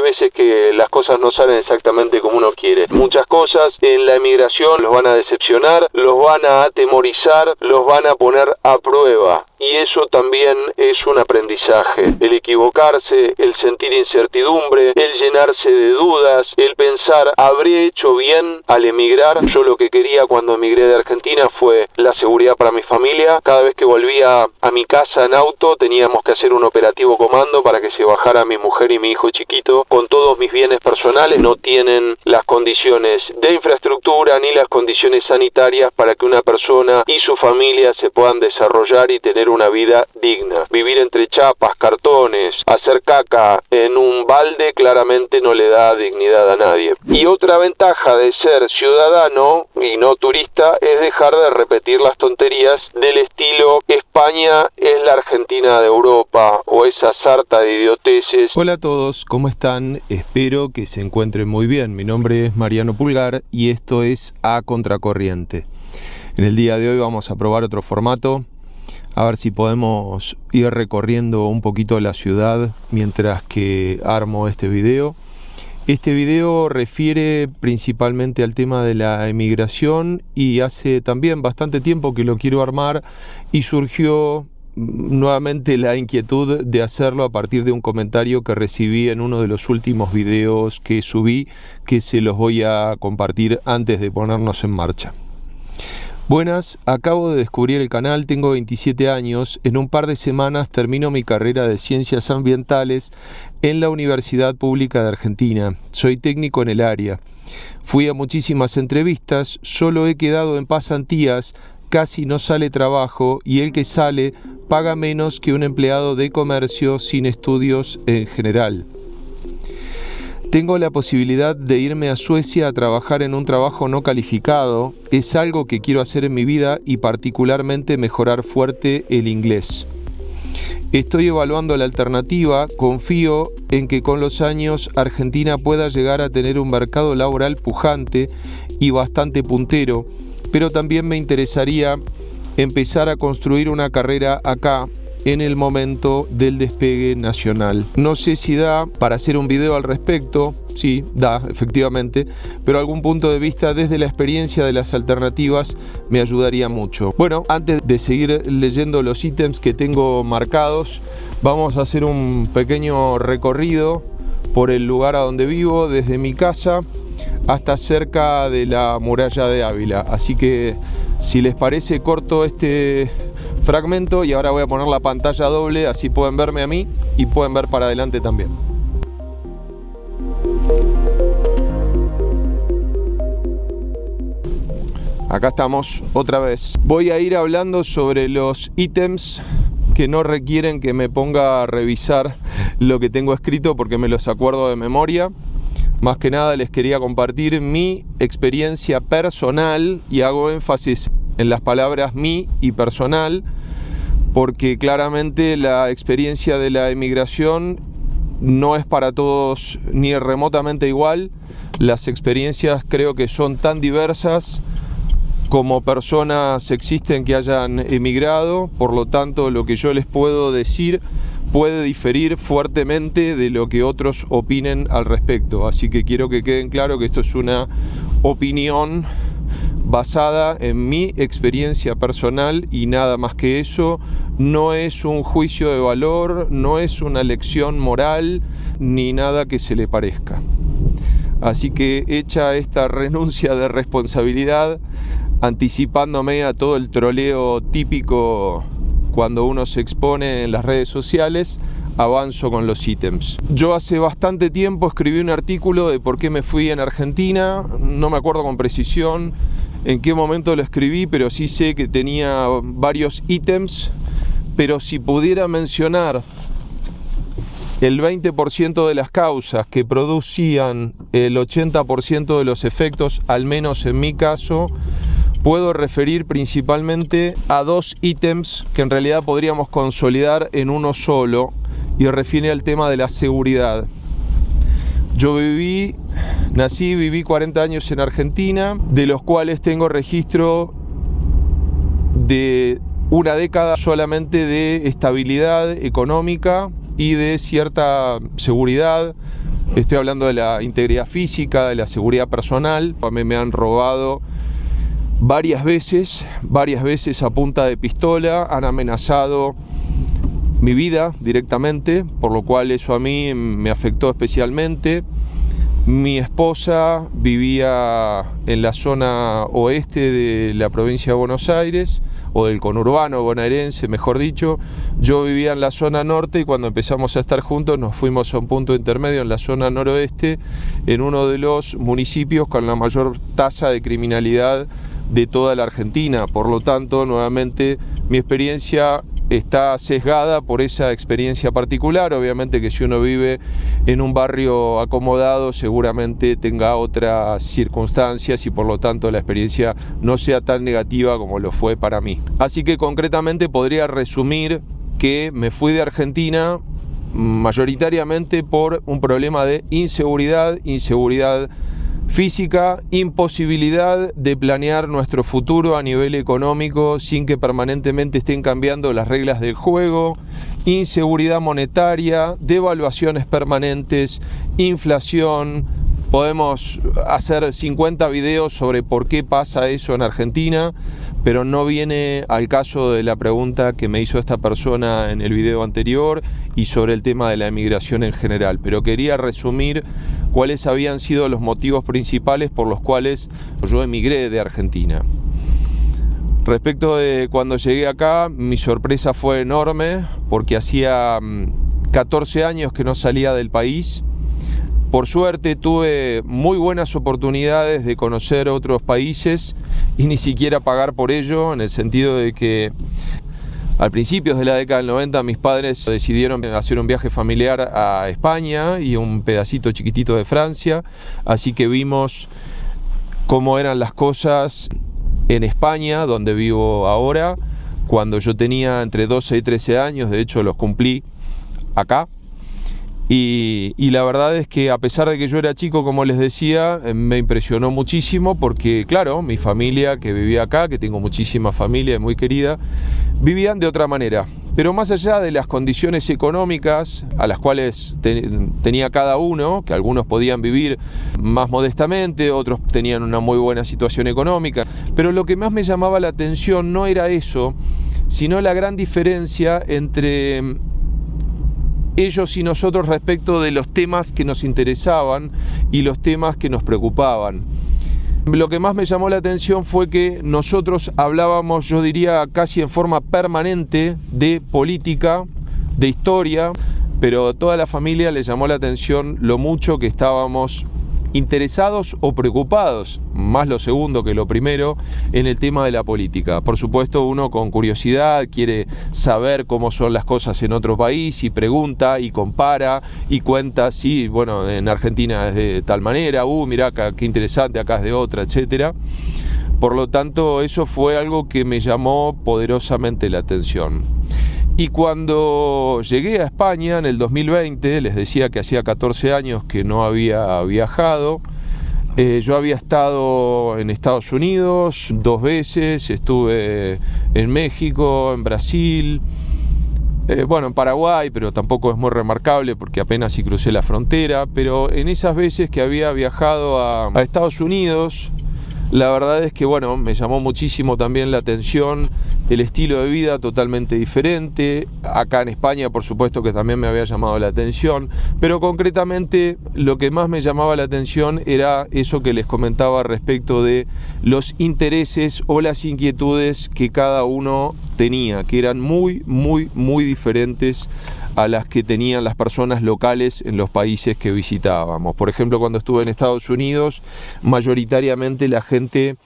veces que las cosas no salen exactamente como uno quiere. Muchas cosas en la emigración los van a decepcionar, los van a atemorizar, los van a poner a prueba. Y eso también es un aprendizaje. El equivocarse, el sentir incertidumbre, el llenarse de dudas, el pensar, ¿habré hecho bien al emigrar? Yo lo que quería cuando emigré de Argentina fue la seguridad para mi familia. Cada vez que volvía a mi casa en auto teníamos que hacer un operativo comando para que se bajara mi mujer y mi hijo chiquito con todos mis bienes personales. No tienen las condiciones de infraestructura ni las condiciones sanitarias para que una persona y su familia se puedan desarrollar y tener una vida digna. Vivir entre chapas, cartones, hacer caca en un balde claramente no le da dignidad a nadie. Y otra ventaja de ser ciudadano y no turista es dejar de repetir las tonterías del estilo España es la Argentina de Europa o esa sarta de idioteces. Hola a todos, ¿cómo están? Espero que se encuentren muy bien. Mi nombre es Mariano Pulgar y esto es A Contracorriente. En el día de hoy vamos a probar otro formato, a ver si podemos ir recorriendo un poquito la ciudad mientras que armo este video. Este video refiere principalmente al tema de la emigración y hace también bastante tiempo que lo quiero armar y surgió nuevamente la inquietud de hacerlo a partir de un comentario que recibí en uno de los últimos videos que subí, que se los voy a compartir antes de ponernos en marcha. Buenas, acabo de descubrir el canal, tengo 27 años, en un par de semanas termino mi carrera de Ciencias Ambientales en la Universidad Pública de Argentina. Soy técnico en el área. Fui a muchísimas entrevistas, solo he quedado en pasantías, casi no sale trabajo y el que sale paga menos que un empleado de comercio sin estudios en general. Tengo la posibilidad de irme a Suecia a trabajar en un trabajo no calificado. Es algo que quiero hacer en mi vida y particularmente mejorar fuerte el inglés. Estoy evaluando la alternativa, confío en que con los años Argentina pueda llegar a tener un mercado laboral pujante y bastante puntero, pero también me interesaría empezar a construir una carrera acá en el momento del despegue nacional. No sé si da para hacer un video al respecto, sí, da, efectivamente, pero algún punto de vista desde la experiencia de las alternativas me ayudaría mucho. Bueno, antes de seguir leyendo los ítems que tengo marcados, vamos a hacer un pequeño recorrido por el lugar a donde vivo, desde mi casa hasta cerca de la muralla de Ávila. Así que, si les parece, corto este fragmento y ahora voy a poner la pantalla doble, así pueden verme a mí y pueden ver para adelante también. Acá estamos otra vez. Voy a ir hablando sobre los ítems que no requieren que me ponga a revisar lo que tengo escrito porque me los acuerdo de memoria. Más que nada les quería compartir mi experiencia personal y hago énfasis en las palabras mi y personal, porque claramente la experiencia de la emigración no es para todos ni remotamente igual. Las experiencias creo que son tan diversas como personas existen que hayan emigrado, por lo tanto lo que yo les puedo decir puede diferir fuertemente de lo que otros opinen al respecto. Así que quiero que queden claro que esto es una opinión basada en mi experiencia personal y nada más que eso. No es un juicio de valor, no es una lección moral, ni nada que se le parezca. Así que hecha esta renuncia de responsabilidad, anticipándome a todo el troleo típico cuando uno se expone en las redes sociales, avanzo con los ítems. Yo hace bastante tiempo escribí un artículo de por qué me fui en Argentina, no me acuerdo con precisión en qué momento lo escribí, pero sí sé que tenía varios ítems, pero si pudiera mencionar el 20% de las causas que producían el 80% de los efectos, al menos en mi caso, puedo referir principalmente a dos ítems que en realidad podríamos consolidar en uno solo y refiere al tema de la seguridad. Yo viví 40 años en Argentina, de los cuales tengo registro de una década solamente de estabilidad económica y de cierta seguridad, Estoy hablando de la integridad física, de la seguridad personal. A mí me han robado varias veces a punta de pistola, han amenazado mi vida directamente, por lo cual eso a mí me afectó especialmente. Mi esposa vivía en la zona oeste de la provincia de Buenos Aires, o del conurbano bonaerense, mejor dicho. Yo vivía en la zona norte y cuando empezamos a estar juntos nos fuimos a un punto intermedio en la zona noroeste, en uno de los municipios con la mayor tasa de criminalidad de toda la Argentina. Por lo tanto, nuevamente, mi experiencia está sesgada por esa experiencia particular. Obviamente que si uno vive en un barrio acomodado seguramente tenga otras circunstancias y por lo tanto la experiencia no sea tan negativa como lo fue para mí. Así que concretamente podría resumir que me fui de Argentina mayoritariamente por un problema de inseguridad física, imposibilidad de planear nuestro futuro a nivel económico sin que permanentemente estén cambiando las reglas del juego, inseguridad monetaria, devaluaciones permanentes, inflación. Podemos hacer 50 videos sobre por qué pasa eso en Argentina, pero no viene al caso de la pregunta que me hizo esta persona en el video anterior y sobre el tema de la emigración en general. Pero quería resumir cuáles habían sido los motivos principales por los cuales yo emigré de Argentina. Respecto de cuando llegué acá, mi sorpresa fue enorme porque hacía 14 años que no salía del país. Por suerte tuve muy buenas oportunidades de conocer otros países y ni siquiera pagar por ello, en el sentido de que al principios de la década del 90 mis padres decidieron hacer un viaje familiar a España y un pedacito chiquitito de Francia, así que vimos cómo eran las cosas en España, donde vivo ahora, cuando yo tenía entre 12 y 13 años, de hecho los cumplí acá. Y la verdad es que a pesar de que yo era chico, como les decía, me impresionó muchísimo porque, claro, mi familia que vivía acá, que tengo muchísima familia muy querida, vivían de otra manera. Pero más allá de las condiciones económicas a las cuales tenía cada uno, que algunos podían vivir más modestamente, otros tenían una muy buena situación económica, pero lo que más me llamaba la atención no era eso, sino la gran diferencia entre ellos y nosotros respecto de los temas que nos interesaban y los temas que nos preocupaban. Lo que más me llamó la atención fue que nosotros hablábamos, yo diría, casi en forma permanente de política, de historia, pero a toda la familia le llamó la atención lo mucho que estábamos interesados o preocupados, más lo segundo que lo primero, en el tema de la política. Por supuesto, uno con curiosidad quiere saber cómo son las cosas en otro país y pregunta y compara y cuenta, sí, bueno, en Argentina es de tal manera, mirá qué interesante, acá es de otra, etcétera. Por lo tanto, eso fue algo que me llamó poderosamente la atención. Y cuando llegué a España en el 2020, les decía que hacía 14 años que no había viajado. Yo había estado en Estados Unidos 2 veces, estuve en México, en Brasil, en Paraguay, pero tampoco es muy remarcable porque apenas si crucé la frontera. Pero en esas veces que había viajado a Estados Unidos, la verdad es que me llamó muchísimo también la atención el estilo de vida totalmente diferente. Acá en España, por supuesto que también me había llamado la atención, pero concretamente lo que más me llamaba la atención era eso que les comentaba respecto de los intereses o las inquietudes que cada uno tenía, que eran muy, muy, muy diferentes a las que tenían las personas locales en los países que visitábamos. Por ejemplo, cuando estuve en Estados Unidos, mayoritariamente la gente,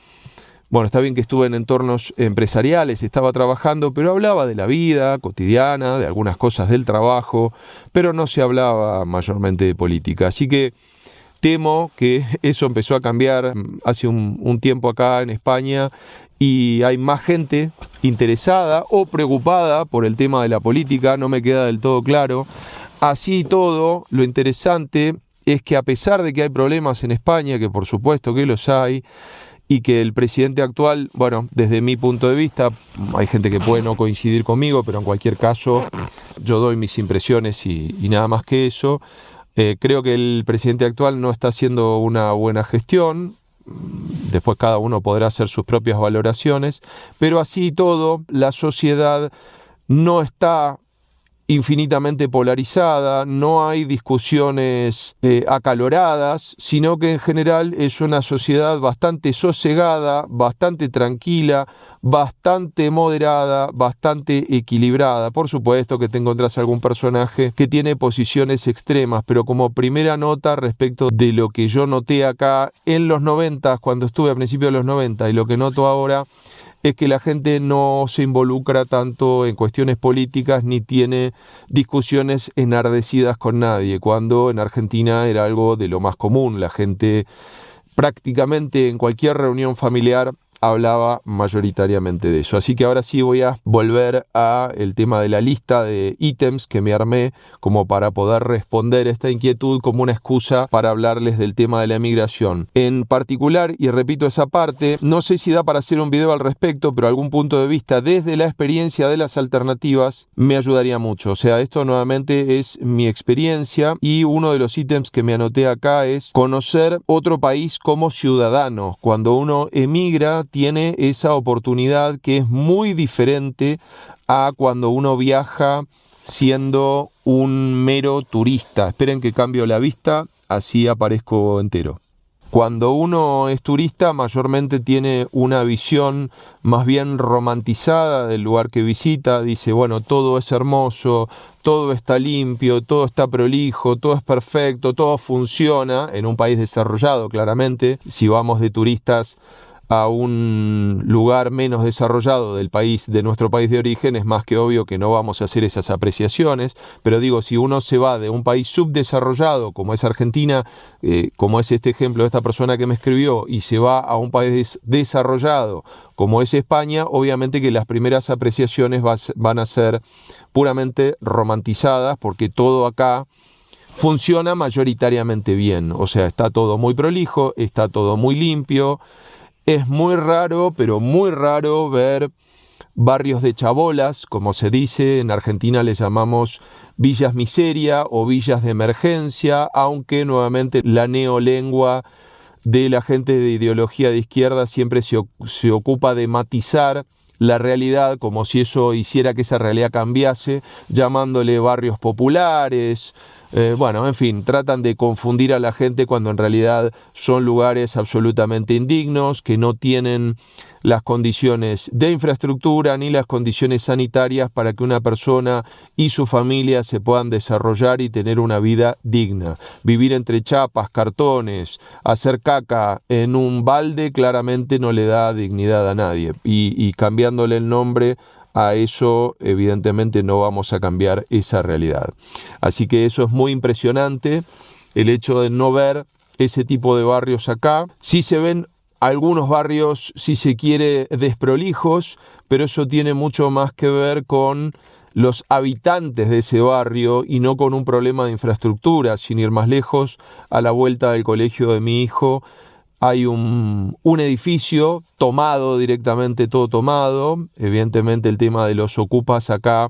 está bien que estuve en entornos empresariales, estaba trabajando, pero hablaba de la vida cotidiana, de algunas cosas del trabajo, pero no se hablaba mayormente de política. Así que temo que eso empezó a cambiar hace un tiempo acá en España y hay más gente interesada o preocupada por el tema de la política, no me queda del todo claro. Así y todo, lo interesante es que a pesar de que hay problemas en España, que por supuesto que los hay, y que el presidente actual, desde mi punto de vista, hay gente que puede no coincidir conmigo, pero en cualquier caso yo doy mis impresiones y nada más que eso. Creo que el presidente actual no está haciendo una buena gestión. Después cada uno podrá hacer sus propias valoraciones, pero así y todo, la sociedad no está infinitamente polarizada, no hay discusiones acaloradas, sino que en general es una sociedad bastante sosegada, bastante tranquila, bastante moderada, bastante equilibrada. Por supuesto que te encontrás algún personaje que tiene posiciones extremas, pero como primera nota respecto de lo que yo noté acá en los 90, cuando estuve a principios de los 90, y lo que noto ahora, es que la gente no se involucra tanto en cuestiones políticas ni tiene discusiones enardecidas con nadie, cuando en Argentina era algo de lo más común. La gente prácticamente en cualquier reunión familiar hablaba mayoritariamente de eso. Así que ahora sí voy a volver a el tema de la lista de ítems que me armé como para poder responder esta inquietud como una excusa para hablarles del tema de la emigración. En particular, y repito esa parte, no sé si da para hacer un video al respecto, pero algún punto de vista desde la experiencia de las alternativas me ayudaría mucho. O sea, esto nuevamente es mi experiencia y uno de los ítems que me anoté acá es conocer otro país como ciudadano. Cuando uno emigra, tiene esa oportunidad que es muy diferente a cuando uno viaja siendo un mero turista. Esperen que cambio la vista, así aparezco entero. Cuando uno es turista, mayormente tiene una visión más bien romantizada del lugar que visita. Dice, bueno, todo es hermoso, todo está limpio, todo está prolijo, todo es perfecto, todo funciona. En un país desarrollado, claramente, si vamos de turistas a un lugar menos desarrollado de nuestro país de origen, es más que obvio que no vamos a hacer esas apreciaciones, pero digo, si uno se va de un país subdesarrollado, como es Argentina, como es este ejemplo de esta persona que me escribió, y se va a un país desarrollado, como es España, obviamente que las primeras apreciaciones van a ser puramente romantizadas, porque todo acá funciona mayoritariamente bien, o sea, está todo muy prolijo, está todo muy limpio. Es muy raro, pero muy raro ver barrios de chabolas, como se dice, en Argentina les llamamos villas miseria o villas de emergencia, aunque nuevamente la neolengua de la gente de ideología de izquierda siempre se ocupa de matizar la realidad como si eso hiciera que esa realidad cambiase, llamándole barrios populares. Bueno, en fin, tratan de confundir a la gente cuando en realidad son lugares absolutamente indignos, que no tienen las condiciones de infraestructura ni las condiciones sanitarias para que una persona y su familia se puedan desarrollar y tener una vida digna. Vivir entre chapas, cartones, hacer caca en un balde claramente no le da dignidad a nadie. Y cambiándole el nombre a eso, evidentemente no vamos a cambiar esa realidad. Así que eso es muy impresionante, el hecho de no ver ese tipo de barrios acá. Sí se ven algunos barrios, si se quiere, desprolijos, pero eso tiene mucho más que ver con los habitantes de ese barrio y no con un problema de infraestructura. Sin ir más lejos, a la vuelta del colegio de mi hijo hay un edificio tomado directamente, todo tomado. Evidentemente el tema de los ocupas acá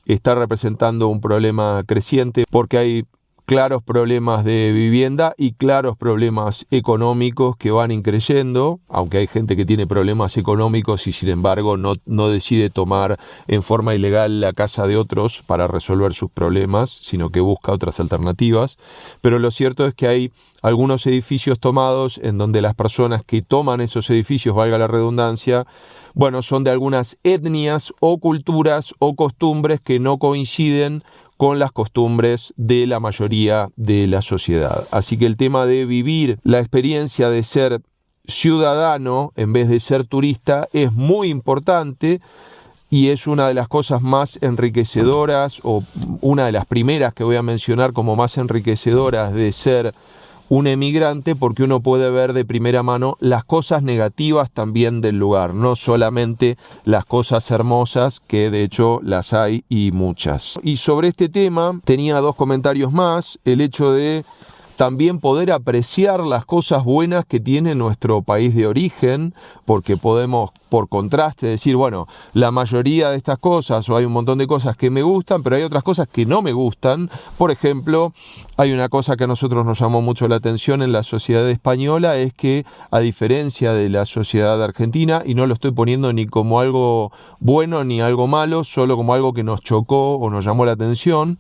está representando un problema creciente porque hay claros problemas de vivienda y claros problemas económicos que van increyendo, aunque hay gente que tiene problemas económicos y sin embargo no decide tomar en forma ilegal la casa de otros para resolver sus problemas, sino que busca otras alternativas. Pero lo cierto es que hay algunos edificios tomados en donde las personas que toman esos edificios, valga la redundancia, bueno, son de algunas etnias o culturas o costumbres que no coinciden con las costumbres de la mayoría de la sociedad. Así que el tema de vivir la experiencia de ser ciudadano en vez de ser turista es muy importante y es una de las cosas más enriquecedoras, o una de las primeras que voy a mencionar como más enriquecedoras de ser un emigrante, porque uno puede ver de primera mano las cosas negativas también del lugar, no solamente las cosas hermosas, que de hecho las hay y muchas. Y sobre este tema tenía dos comentarios más. El hecho de también poder apreciar las cosas buenas que tiene nuestro país de origen, porque podemos, por contraste, decir, bueno, la mayoría de estas cosas, o hay un montón de cosas que me gustan, pero hay otras cosas que no me gustan. Por ejemplo, hay una cosa que a nosotros nos llamó mucho la atención en la sociedad española, es que, a diferencia de la sociedad argentina, y no lo estoy poniendo ni como algo bueno ni algo malo, solo como algo que nos chocó o nos llamó la atención,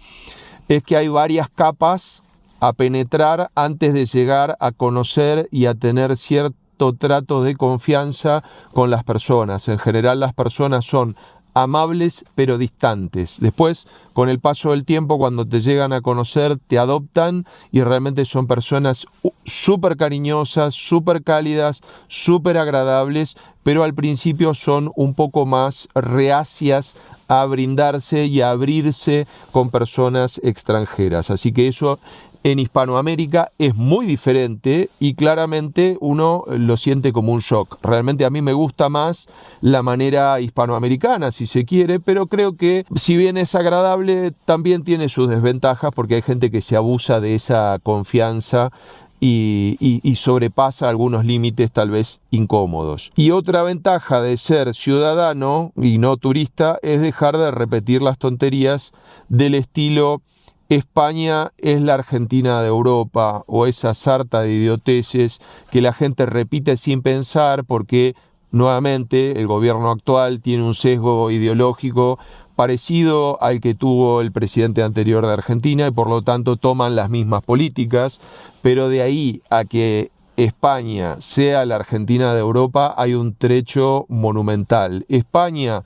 es que hay varias capas a penetrar antes de llegar a conocer y a tener cierto trato de confianza con las personas. En general, las personas son amables pero distantes. Después, con el paso del tiempo, cuando te llegan a conocer, te adoptan y realmente son personas súper cariñosas, súper cálidas, súper agradables, pero al principio son un poco más reacias a brindarse y a abrirse con personas extranjeras. Así que eso en Hispanoamérica es muy diferente y claramente uno lo siente como un shock. Realmente a mí me gusta más la manera hispanoamericana, si se quiere, pero creo que si bien es agradable, también tiene sus desventajas porque hay gente que se abusa de esa confianza y sobrepasa algunos límites tal vez incómodos. Y otra ventaja de ser ciudadano y no turista es dejar de repetir las tonterías del estilo España es la Argentina de Europa, o esa sarta de idioteces que la gente repite sin pensar porque nuevamente el gobierno actual tiene un sesgo ideológico parecido al que tuvo el presidente anterior de Argentina y por lo tanto toman las mismas políticas, pero de ahí a que España sea la Argentina de Europa hay un trecho monumental. España,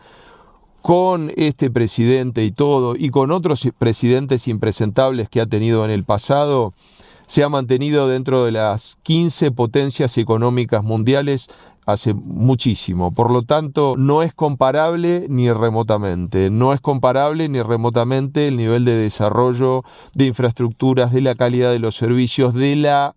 con este presidente y todo, y con otros presidentes impresentables que ha tenido en el pasado, se ha mantenido dentro de las 15 potencias económicas mundiales hace muchísimo. Por lo tanto, no es comparable ni remotamente. No es comparable ni remotamente el nivel de desarrollo de infraestructuras, de la calidad de los servicios, de la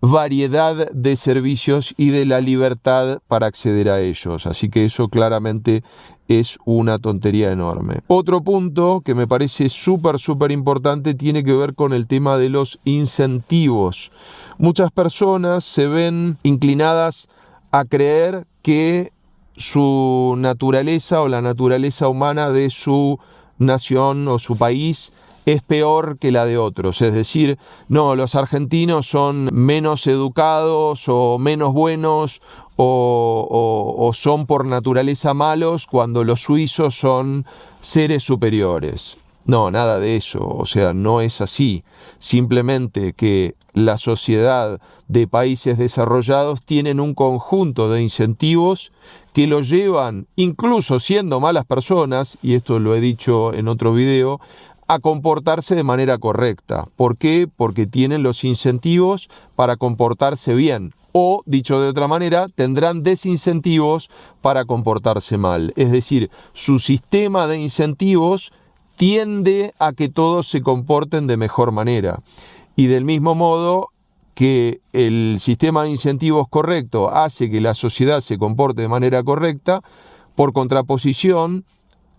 variedad de servicios y de la libertad para acceder a ellos. Así que eso claramente es una tontería enorme. Otro punto que me parece súper importante tiene que ver con el tema de los incentivos. Muchas personas se ven inclinadas a creer que su naturaleza o la naturaleza humana de su nación o su país es peor que la de otros, es decir, no, los argentinos son menos educados o menos buenos o son por naturaleza malos cuando los suizos son seres superiores. No, nada de eso, o sea, no es así. Simplemente que la sociedad de países desarrollados tienen un conjunto de incentivos que los llevan, incluso siendo malas personas, y esto lo he dicho en otro video, a comportarse de manera correcta. ¿Por qué? Porque tienen los incentivos para comportarse bien. O, dicho de otra manera, tendrán desincentivos para comportarse mal. Es decir, su sistema de incentivos tiende a que todos se comporten de mejor manera. Y del mismo modo que el sistema de incentivos correcto hace que la sociedad se comporte de manera correcta, por contraposición,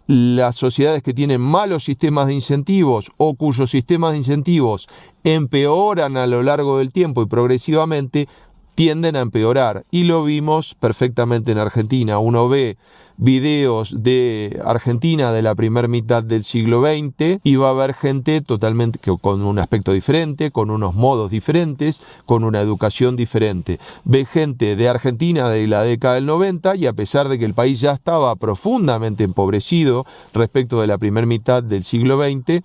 las sociedades que tienen malos sistemas de incentivos o cuyos sistemas de incentivos empeoran a lo largo del tiempo y progresivamente, tienden a empeorar. Y lo vimos perfectamente en Argentina. Uno ve videos de Argentina de la primera mitad del siglo XX y va a ver gente totalmente con un aspecto diferente, con unos modos diferentes, con una educación diferente. Ve gente de Argentina de la década del 90 y a pesar de que el país ya estaba profundamente empobrecido respecto de la primera mitad del siglo XX,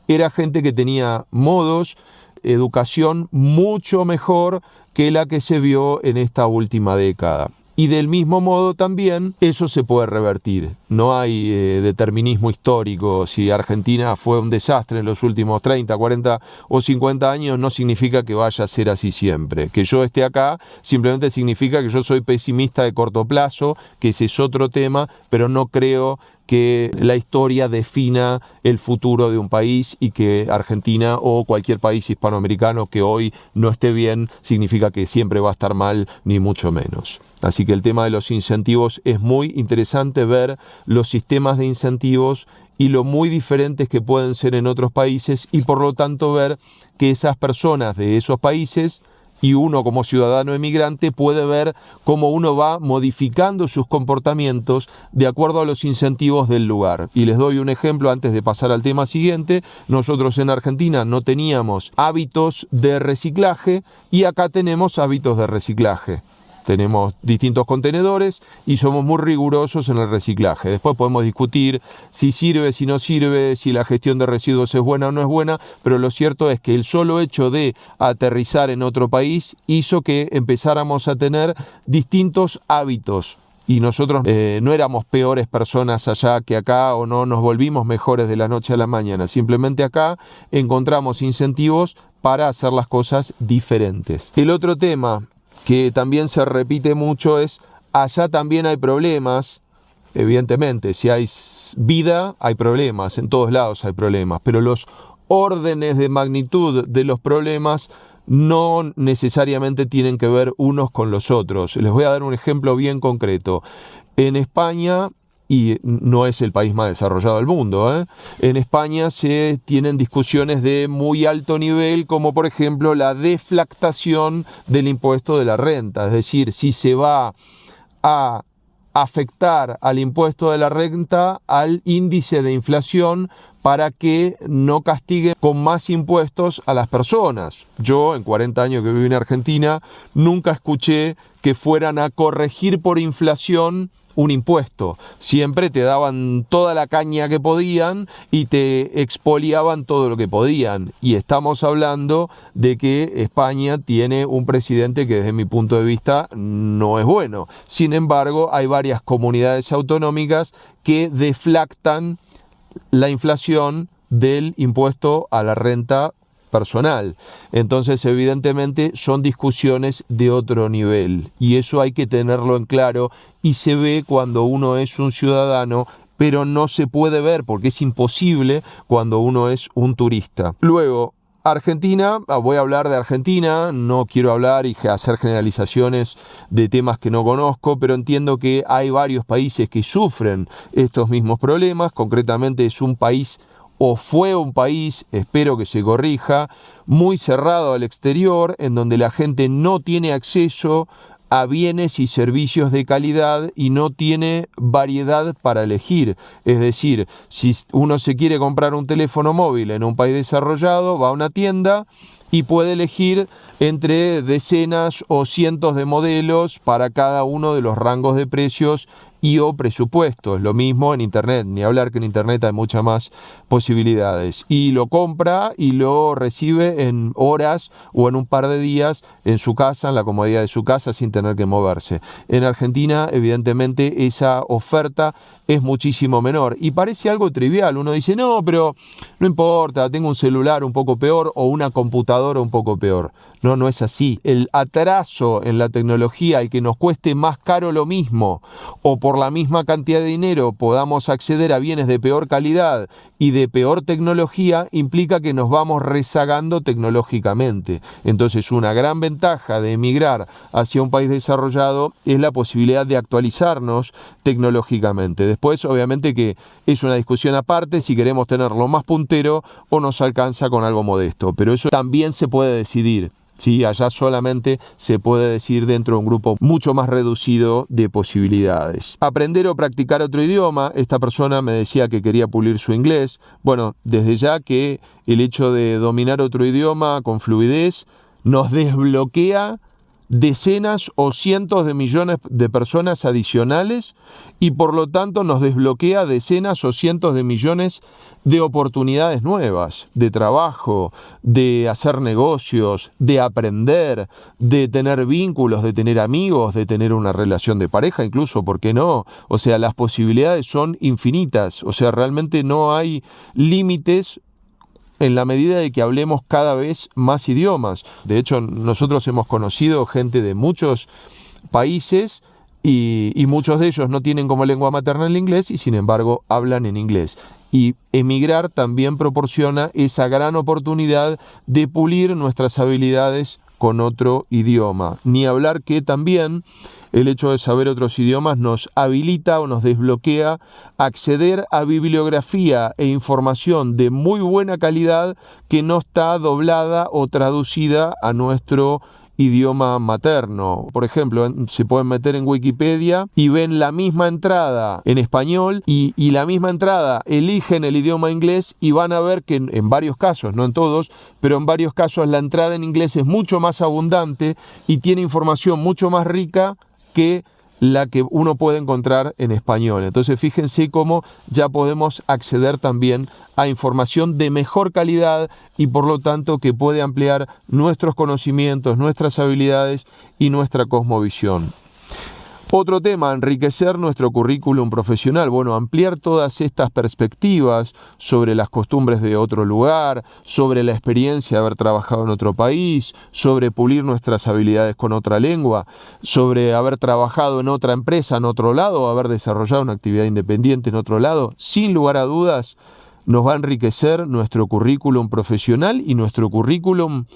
era gente que tenía modos, educación mucho mejor que la que se vio en esta última década. Y del mismo modo también eso se puede revertir. No hay determinismo histórico. Si Argentina fue un desastre en los últimos 30, 40 o 50 años, no significa que vaya a ser así siempre. Que yo esté acá simplemente significa que yo soy pesimista de corto plazo, que ese es otro tema, pero no creo que la historia defina el futuro de un país y que Argentina o cualquier país hispanoamericano que hoy no esté bien significa que siempre va a estar mal, ni mucho menos. Así que el tema de los incentivos es muy interesante, ver los sistemas de incentivos y lo muy diferentes que pueden ser en otros países, y por lo tanto ver que esas personas de esos países y uno como ciudadano emigrante puede ver cómo uno va modificando sus comportamientos de acuerdo a los incentivos del lugar. Y les doy un ejemplo antes de pasar al tema siguiente. Nosotros en Argentina no teníamos hábitos de reciclaje y acá tenemos hábitos de reciclaje. Tenemos distintos contenedores y somos muy rigurosos en el reciclaje. Después podemos discutir si sirve, si no sirve, si la gestión de residuos es buena o no es buena, pero lo cierto es que el solo hecho de aterrizar en otro país hizo que empezáramos a tener distintos hábitos. Y nosotros no éramos peores personas allá que acá, o no nos volvimos mejores de la noche a la mañana. Simplemente acá encontramos incentivos para hacer las cosas diferentes. El otro tema que también se repite mucho es: allá también hay problemas. Evidentemente, si hay vida, hay problemas, en todos lados hay problemas, pero los órdenes de magnitud de los problemas no necesariamente tienen que ver unos con los otros. Les voy a dar un ejemplo bien concreto. En España, y no es el país más desarrollado del mundo, en España se tienen discusiones de muy alto nivel, como por ejemplo la deflactación del impuesto de la renta, es decir, si se va a afectar al impuesto de la renta al índice de inflación para que no castigue con más impuestos a las personas. Yo, en 40 años que viví en Argentina, nunca escuché que fueran a corregir por inflación un impuesto. Siempre te daban toda la caña que podían y te expoliaban todo lo que podían. Y estamos hablando de que España tiene un presidente que desde mi punto de vista no es bueno. Sin embargo, hay varias comunidades autonómicas que deflactan la inflación del impuesto a la renta personal. Entonces, evidentemente, son discusiones de otro nivel y eso hay que tenerlo en claro, y se ve cuando uno es un ciudadano, pero no se puede ver porque es imposible cuando uno es un turista. Luego, Argentina, voy a hablar de Argentina, no quiero hablar y hacer generalizaciones de temas que no conozco, pero entiendo que hay varios países que sufren estos mismos problemas. Concretamente es un país, o fue un país, espero que se corrija, muy cerrado al exterior, en donde la gente no tiene acceso a bienes y servicios de calidad y no tiene variedad para elegir. Es decir, si uno se quiere comprar un teléfono móvil en un país desarrollado, va a una tienda y puede elegir entre decenas o cientos de modelos para cada uno de los rangos de precios y o presupuestos. Lo mismo en Internet, ni hablar que en Internet hay muchas más posibilidades. Y lo compra y lo recibe en horas o en un par de días en su casa, en la comodidad de su casa, sin tener que moverse. En Argentina, evidentemente, esa oferta es muchísimo menor. Y parece algo trivial. Uno dice, no, pero no importa, tengo un celular un poco peor o una computadora un poco peor. No, no es así. El atraso en la tecnología, el que nos cueste más caro lo mismo, o por la misma cantidad de dinero podamos acceder a bienes de peor calidad y de peor tecnología, implica que nos vamos rezagando tecnológicamente. Entonces, una gran ventaja de emigrar hacia un país desarrollado es la posibilidad de actualizarnos tecnológicamente. Después, obviamente que es una discusión aparte si queremos tenerlo más puntero o nos alcanza con algo modesto, pero eso también se puede decidir. Sí, allá solamente se puede decir dentro de un grupo mucho más reducido de posibilidades. Aprender o practicar otro idioma. Esta persona me decía que quería pulir su inglés. Bueno, desde ya que el hecho de dominar otro idioma con fluidez nos desbloquea decenas o cientos de millones de personas adicionales y por lo tanto nos desbloquea decenas o cientos de millones de oportunidades nuevas, de trabajo, de hacer negocios, de aprender, de tener vínculos, de tener amigos, de tener una relación de pareja incluso, ¿por qué no? O sea, las posibilidades son infinitas, o sea, realmente no hay límites en la medida de que hablemos cada vez más idiomas. De hecho, nosotros hemos conocido gente de muchos países y muchos de ellos no tienen como lengua materna el inglés y sin embargo hablan en inglés. Y emigrar también proporciona esa gran oportunidad de pulir nuestras habilidades con otro idioma. Ni hablar que también el hecho de saber otros idiomas nos habilita o nos desbloquea acceder a bibliografía e información de muy buena calidad que no está doblada o traducida a nuestro idioma materno. Por ejemplo, se pueden meter en Wikipedia y ven la misma entrada en español y la misma entrada eligen el idioma inglés y van a ver que en varios casos, no en todos, pero en varios casos la entrada en inglés es mucho más abundante y tiene información mucho más rica que la que uno puede encontrar en español. Entonces fíjense cómo ya podemos acceder también a información de mejor calidad y por lo tanto que puede ampliar nuestros conocimientos, nuestras habilidades y nuestra cosmovisión. Otro tema, enriquecer nuestro currículum profesional. Bueno, ampliar todas estas perspectivas sobre las costumbres de otro lugar, sobre la experiencia de haber trabajado en otro país, sobre pulir nuestras habilidades con otra lengua, sobre haber trabajado en otra empresa en otro lado, haber desarrollado una actividad independiente en otro lado, sin lugar a dudas, nos va a enriquecer nuestro currículum profesional y nuestro currículum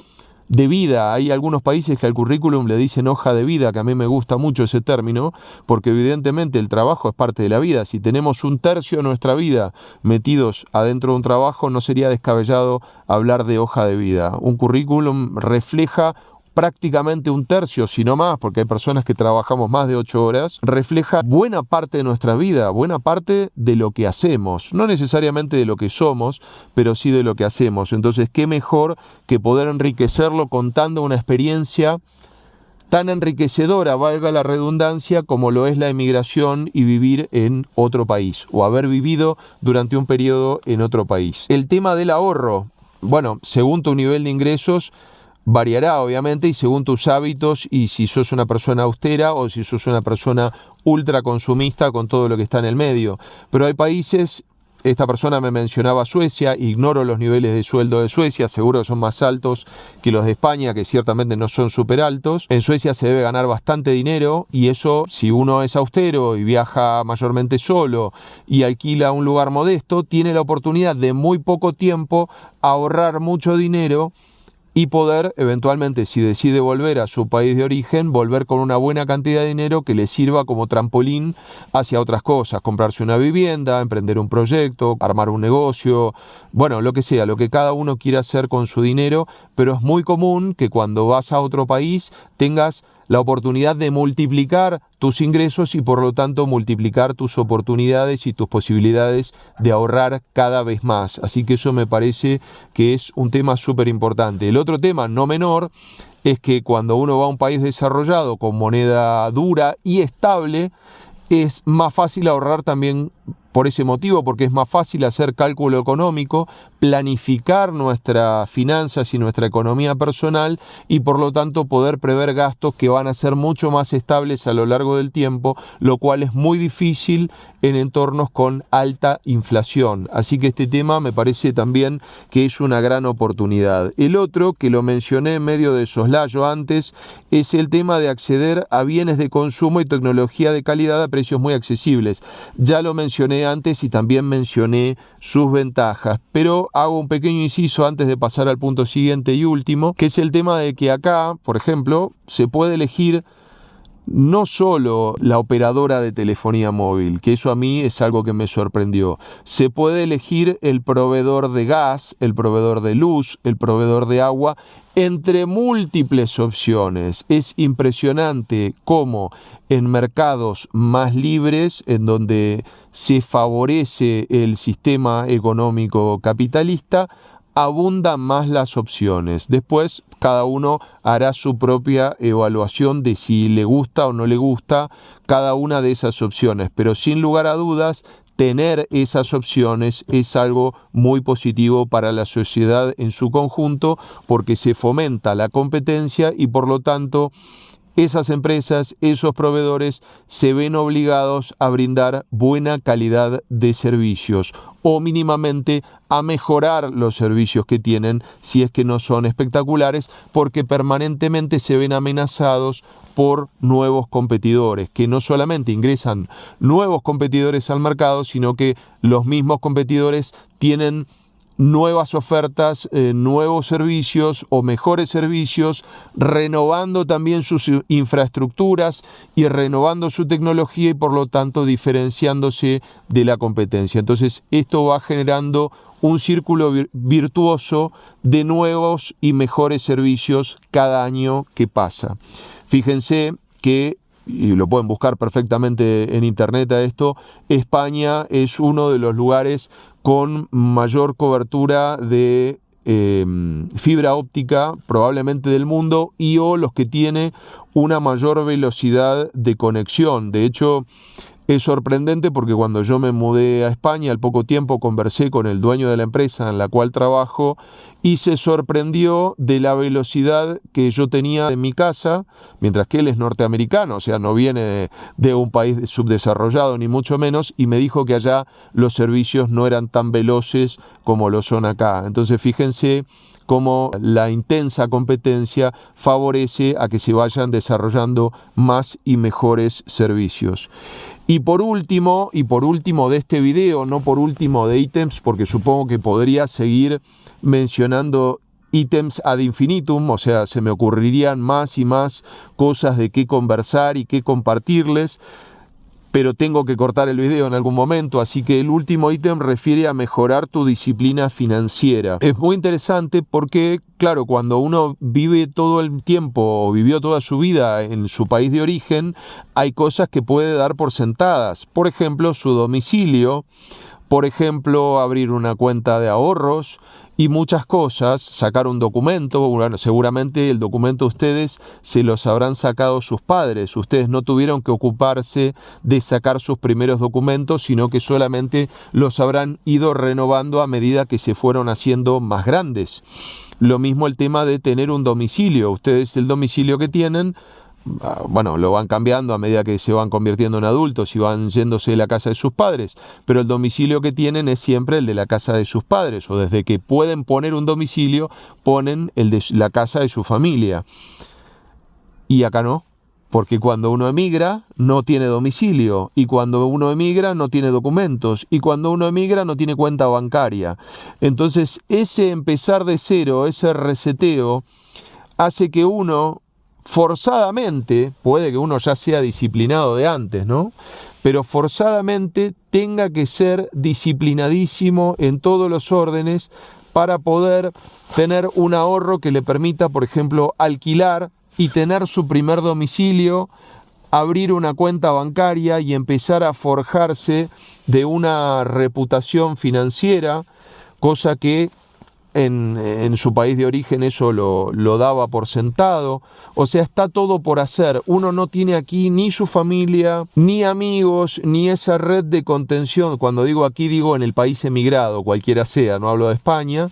de vida. Hay algunos países que al currículum le dicen hoja de vida, que a mí me gusta mucho ese término, porque evidentemente el trabajo es parte de la vida. Si tenemos un tercio de nuestra vida metidos adentro de un trabajo, no sería descabellado hablar de hoja de vida. Un currículum refleja prácticamente un tercio, si no más, porque hay personas que trabajamos más de 8 horas, refleja buena parte de nuestra vida, buena parte de lo que hacemos, no necesariamente de lo que somos, pero sí de lo que hacemos. Entonces, qué mejor que poder enriquecerlo contando una experiencia tan enriquecedora, valga la redundancia, como lo es la emigración y vivir en otro país, o haber vivido durante un periodo en otro país. El tema del ahorro, bueno, según tu nivel de ingresos, variará obviamente y según tus hábitos y si sos una persona austera o si sos una persona ultra consumista con todo lo que está en el medio. Pero hay países, esta persona me mencionaba Suecia, ignoro los niveles de sueldo de Suecia, seguro que son más altos que los de España, que ciertamente no son súper altos. En Suecia se debe ganar bastante dinero y eso, si uno es austero y viaja mayormente solo y alquila un lugar modesto, tiene la oportunidad de muy poco tiempo ahorrar mucho dinero y poder eventualmente, si decide volver a su país de origen, volver con una buena cantidad de dinero que le sirva como trampolín hacia otras cosas, comprarse una vivienda, emprender un proyecto, armar un negocio, bueno, lo que sea, lo que cada uno quiera hacer con su dinero, pero es muy común que cuando vas a otro país tengas la oportunidad de multiplicar tus ingresos y por lo tanto multiplicar tus oportunidades y tus posibilidades de ahorrar cada vez más. Así que eso me parece que es un tema súper importante. El otro tema no menor es que cuando uno va a un país desarrollado con moneda dura y estable, es más fácil ahorrar también por ese motivo, porque es más fácil hacer cálculo económico, planificar nuestras finanzas y nuestra economía personal y por lo tanto poder prever gastos que van a ser mucho más estables a lo largo del tiempo, lo cual es muy difícil en entornos con alta inflación. Así que este tema me parece también que es una gran oportunidad. El otro, que lo mencioné en medio de soslayo antes, es el tema de acceder a bienes de consumo y tecnología de calidad a precios muy accesibles. Ya lo mencioné antes y también mencioné sus ventajas, pero hago un pequeño inciso antes de pasar al punto siguiente y último, que es el tema de que acá, por ejemplo, se puede elegir no solo la operadora de telefonía móvil, que eso a mí es algo que me sorprendió. Se puede elegir el proveedor de gas, el proveedor de luz, el proveedor de agua, entre múltiples opciones. Es impresionante cómo en mercados más libres, en donde se favorece el sistema económico capitalista, abundan más las opciones. Después cada uno hará su propia evaluación de si le gusta o no le gusta cada una de esas opciones, pero sin lugar a dudas tener esas opciones es algo muy positivo para la sociedad en su conjunto porque se fomenta la competencia y por lo tanto esas empresas, esos proveedores se ven obligados a brindar buena calidad de servicios o mínimamente a mejorar los servicios que tienen si es que no son espectaculares, porque permanentemente se ven amenazados por nuevos competidores, que no solamente ingresan nuevos competidores al mercado, sino que los mismos competidores tienen nuevas ofertas, nuevos servicios o mejores servicios, renovando también sus infraestructuras y renovando su tecnología y por lo tanto diferenciándose de la competencia. Entonces esto va generando un círculo virtuoso de nuevos y mejores servicios cada año que pasa. Fíjense que, y lo pueden buscar perfectamente en internet a esto, España es uno de los lugares con mayor cobertura de fibra óptica probablemente del mundo y o los que tiene una mayor velocidad de conexión. De hecho, es sorprendente porque cuando yo me mudé a España, al poco tiempo conversé con el dueño de la empresa en la cual trabajo y se sorprendió de la velocidad que yo tenía en mi casa, mientras que él es norteamericano, o sea, no viene de un país subdesarrollado ni mucho menos, y me dijo que allá los servicios no eran tan veloces como lo son acá. Entonces fíjense cómo la intensa competencia favorece a que se vayan desarrollando más y mejores servicios. Y por último de este video, no por último de ítems, porque supongo que podría seguir mencionando ítems ad infinitum, o sea, se me ocurrirían más y más cosas de qué conversar y qué compartirles, pero tengo que cortar el video en algún momento, así que el último ítem refiere a mejorar tu disciplina financiera. Es muy interesante porque, claro, cuando uno vive todo el tiempo o vivió toda su vida en su país de origen, hay cosas que puede dar por sentadas. Por ejemplo, su domicilio, por ejemplo, abrir una cuenta de ahorros y muchas cosas, sacar un documento. Bueno, seguramente el documento ustedes se los habrán sacado sus padres, ustedes no tuvieron que ocuparse de sacar sus primeros documentos, sino que solamente los habrán ido renovando a medida que se fueron haciendo más grandes. Lo mismo el tema de tener un domicilio, ustedes el domicilio que tienen, bueno, lo van cambiando a medida que se van convirtiendo en adultos y van yéndose de la casa de sus padres, pero el domicilio que tienen es siempre el de la casa de sus padres, o desde que pueden poner un domicilio, ponen el de la casa de su familia. Y acá no, porque cuando uno emigra no tiene domicilio, y cuando uno emigra no tiene documentos, y cuando uno emigra no tiene cuenta bancaria. Entonces ese empezar de cero, ese reseteo, hace que uno forzadamente, puede que uno ya sea disciplinado de antes, ¿no? Pero forzadamente tenga que ser disciplinadísimo en todos los órdenes para poder tener un ahorro que le permita, por ejemplo, alquilar y tener su primer domicilio, abrir una cuenta bancaria y empezar a forjarse de una reputación financiera, cosa que en su país de origen eso lo daba por sentado. O sea, está todo por hacer. Uno no tiene aquí ni su familia, ni amigos, ni esa red de contención. Cuando digo aquí, digo en el país emigrado, cualquiera sea, no hablo de España.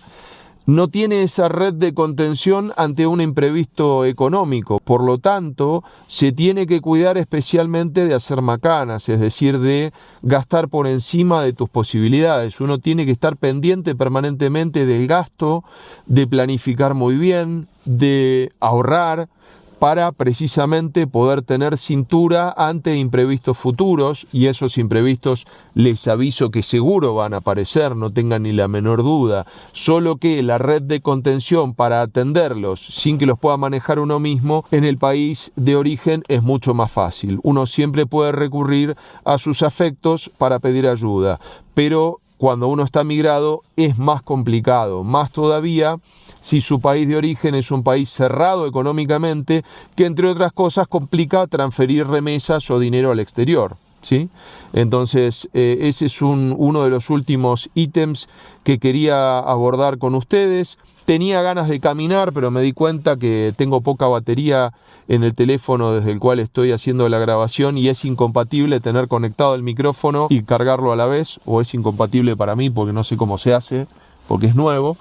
No tiene esa red de contención ante un imprevisto económico. Por lo tanto, se tiene que cuidar especialmente de hacer macanas, es decir, de gastar por encima de tus posibilidades. Uno tiene que estar pendiente permanentemente del gasto, de planificar muy bien, de ahorrar, para precisamente poder tener cintura ante imprevistos futuros, y esos imprevistos les aviso que seguro van a aparecer, no tengan ni la menor duda, solo que la red de contención para atenderlos sin que los pueda manejar uno mismo en el país de origen es mucho más fácil. Uno siempre puede recurrir a sus afectos para pedir ayuda, pero cuando uno está migrado es más complicado, más todavía si su país de origen es un país cerrado económicamente, que entre otras cosas complica transferir remesas o dinero al exterior, ¿sí? Entonces ese es uno de los últimos ítems que quería abordar con ustedes. Tenía ganas de caminar, pero me di cuenta que tengo poca batería en el teléfono desde el cual estoy haciendo la grabación y es incompatible tener conectado el micrófono y cargarlo a la vez, o es incompatible para mí porque no sé cómo se hace, porque es nuevo.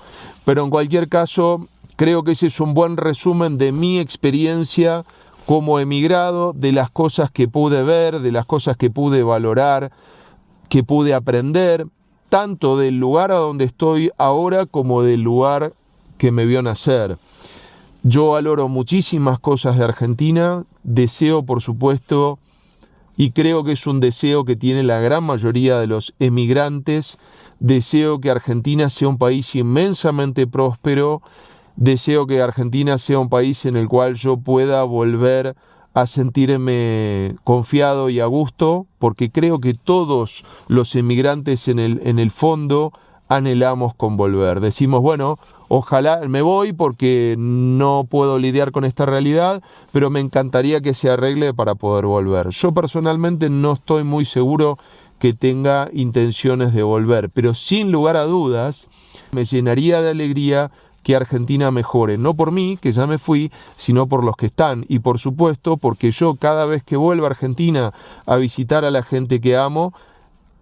Pero en cualquier caso, creo que ese es un buen resumen de mi experiencia como emigrado, de las cosas que pude ver, de las cosas que pude valorar, que pude aprender, tanto del lugar a donde estoy ahora como del lugar que me vio nacer. Yo valoro muchísimas cosas de Argentina, deseo, por supuesto, y creo que es un deseo que tiene la gran mayoría de los emigrantes, deseo que Argentina sea un país inmensamente próspero, deseo que Argentina sea un país en el cual yo pueda volver a sentirme confiado y a gusto, porque creo que todos los emigrantes en el fondo anhelamos con volver. Decimos, bueno, ojalá me voy porque no puedo lidiar con esta realidad, pero me encantaría que se arregle para poder volver. Yo personalmente no estoy muy seguro que tenga intenciones de volver, pero sin lugar a dudas me llenaría de alegría que Argentina mejore, no por mí, que ya me fui, sino por los que están, y por supuesto porque yo cada vez que vuelva a Argentina a visitar a la gente que amo,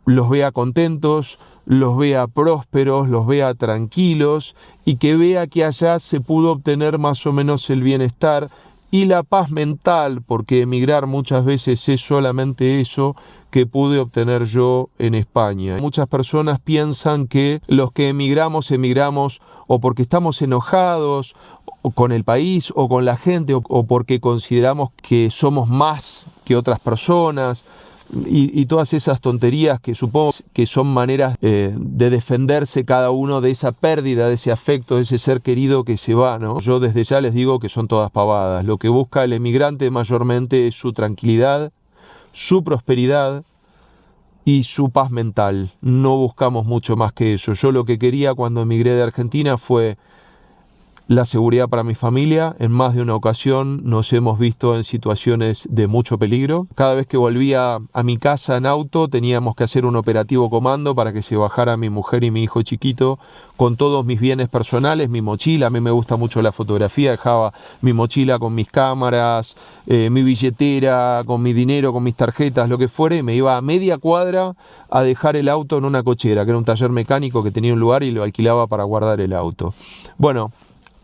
los vea contentos, los vea prósperos, los vea tranquilos, y que vea que allá se pudo obtener más o menos el bienestar y la paz mental, porque emigrar muchas veces es solamente eso que pude obtener yo en España. Muchas personas piensan que los que emigramos o porque estamos enojados o con el país o con la gente o porque consideramos que somos más que otras personas. Y todas esas tonterías que supongo que son maneras de defenderse cada uno de esa pérdida, de ese afecto, de ese ser querido que se va, ¿no? Yo desde ya les digo que son todas pavadas. Lo que busca el emigrante mayormente es su tranquilidad, su prosperidad y su paz mental. No buscamos mucho más que eso. Yo lo que quería cuando emigré de Argentina fue la seguridad para mi familia. En más de una ocasión nos hemos visto en situaciones de mucho peligro. Cada vez que volvía a mi casa en auto teníamos que hacer un operativo comando para que se bajara mi mujer y mi hijo chiquito con todos mis bienes personales, mi mochila. A mí me gusta mucho la fotografía, dejaba mi mochila con mis cámaras, mi billetera, con mi dinero, con mis tarjetas, lo que fuera, y me iba a media cuadra a dejar el auto en una cochera, que era un taller mecánico que tenía un lugar y lo alquilaba para guardar el auto. Bueno,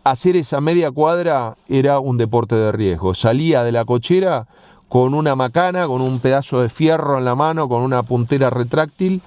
hacer esa media cuadra era un deporte de riesgo. Salía de la cochera con una macana, con un pedazo de fierro en la mano, con una puntera retráctil,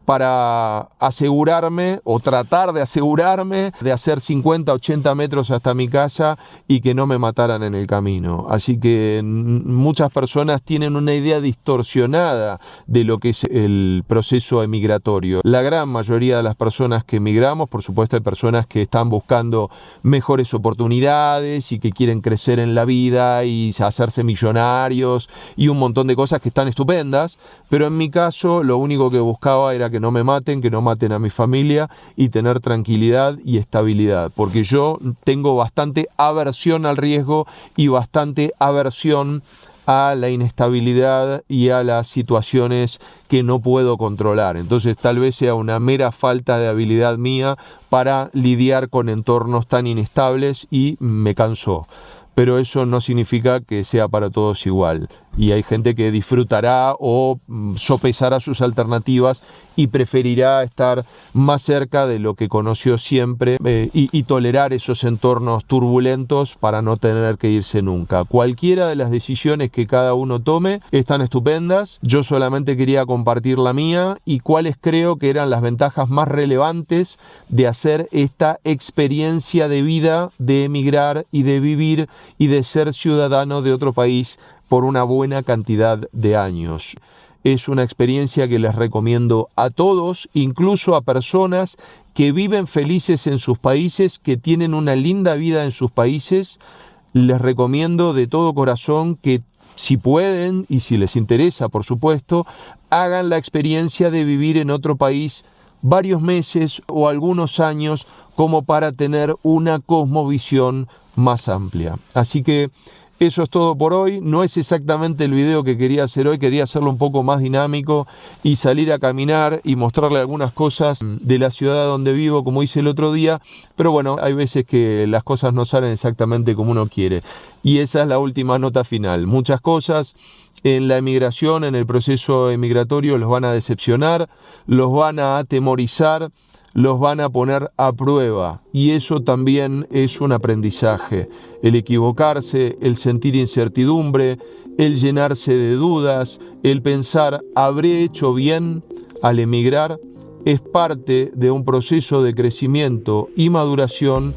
para asegurarme o tratar de asegurarme de hacer 50, 80 metros hasta mi casa y que no me mataran en el camino. Así que muchas personas tienen una idea distorsionada de lo que es el proceso emigratorio. La gran mayoría de las personas que emigramos, por supuesto hay personas que están buscando mejores oportunidades y que quieren crecer en la vida y hacerse millonarios y un montón de cosas que están estupendas, pero en mi caso lo único que buscaba era que no me maten, que no maten a mi familia y tener tranquilidad y estabilidad, porque yo tengo bastante aversión al riesgo y bastante aversión a la inestabilidad y a las situaciones que no puedo controlar. Entonces tal vez sea una mera falta de habilidad mía para lidiar con entornos tan inestables y me cansó. Pero eso no significa que sea para todos igual. Y hay gente que disfrutará o sopesará sus alternativas y preferirá estar más cerca de lo que conoció siempre y tolerar esos entornos turbulentos para no tener que irse nunca. Cualquiera de las decisiones que cada uno tome están estupendas. Yo solamente quería compartir la mía y cuáles creo que eran las ventajas más relevantes de hacer esta experiencia de vida, de emigrar y de vivir y de ser ciudadano de otro país por una buena cantidad de años. Es una experiencia que les recomiendo a todos, incluso a personas que viven felices en sus países, que tienen una linda vida en sus países. Les recomiendo de todo corazón que si pueden y si les interesa, por supuesto, hagan la experiencia de vivir en otro país varios meses o algunos años como para tener una cosmovisión más amplia. Así que eso es todo por hoy. No es exactamente el video que quería hacer hoy, quería hacerlo un poco más dinámico y salir a caminar y mostrarle algunas cosas de la ciudad donde vivo, como hice el otro día, pero bueno, hay veces que las cosas no salen exactamente como uno quiere. Y esa es la última nota final. Muchas cosas en la emigración, en el proceso emigratorio, los van a decepcionar, los van a atemorizar, los van a poner a prueba y eso también es un aprendizaje. El equivocarse, el sentir incertidumbre, el llenarse de dudas, el pensar ¿habré hecho bien al emigrar? Es parte de un proceso de crecimiento y maduración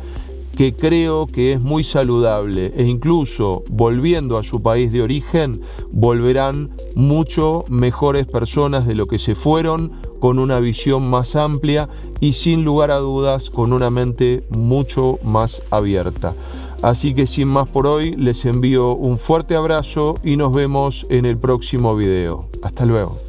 que creo que es muy saludable e incluso volviendo a su país de origen volverán mucho mejores personas de lo que se fueron, con una visión más amplia y sin lugar a dudas con una mente mucho más abierta. Así que sin más por hoy les envío un fuerte abrazo y nos vemos en el próximo video. Hasta luego.